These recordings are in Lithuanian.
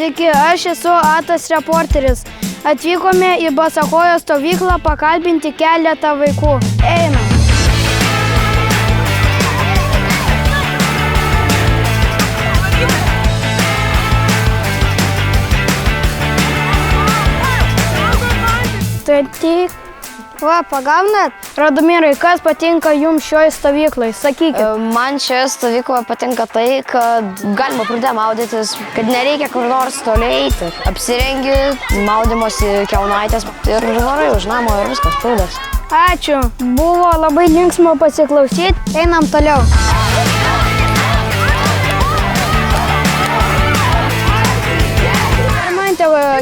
Sveiki, aš esu Atas reporteris. Atvykome į Basakojo stovyklą pakalbinti keletą vaikų. Einam. Tai tik. Va, pagaunat? Radomirai, kas patinka jums šioje stovyklai? Sakykit. Man šioje stovykloje patinka tai, kad galima prūde maudytis, kad nereikia kur nors toliai eiti. Apsirengi, maudymosi kelnaitės ir varai už namo ir viskas, prūdas. Ačiū. Buvo labai linksma pasiklausyti. Einam toliau.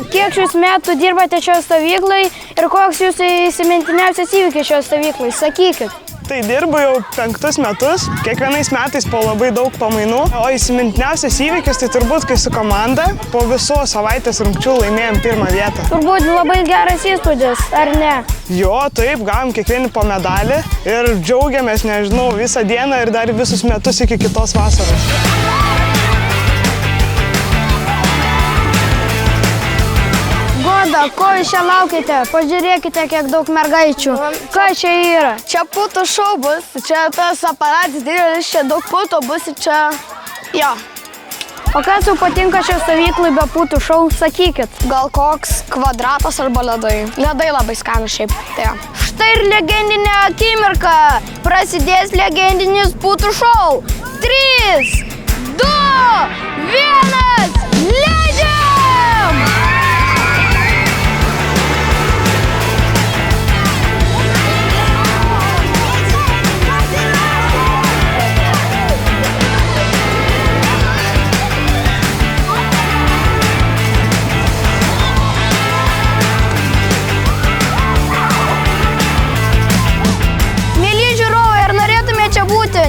Kiek šius metų dirbate šioje stovyklai ir koks jūsų įsimintiniausias įvykis šioje stovyklai? Sakykit. Tai dirbu jau 5 metus, kiekvienais metais po labai daug pamainų, o įsimintiniausias įvykis tai turbūt, kai su komanda po viso savaitės rungčių laimėjom 1 vietą. Turbūt labai geras įspūdis, ar ne? Jo, taip, gavom kiekvieni po medalį ir džiaugiamės, nežinau, visą dieną ir dar visus metus iki kitos vasaros. Ko jūs čia laukite? Pažiūrėkite, kiek daug mergaičių. Kas čia yra? Čia putų šou bus, čia tas aparatas didelis, čia daug putų bus ir čia... Jo. O kas jau patinka šio stovyklai be putų šou? Sakykit. Gal koks kvadratas arba ledai. Ledai labai skanu šiaip. Tai. Štai ir legendinė akimirka. Prasidės legendinis putų šou. 3, 2, 1, leidžiam!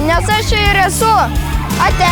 Nes aš čia ir esu. Ate.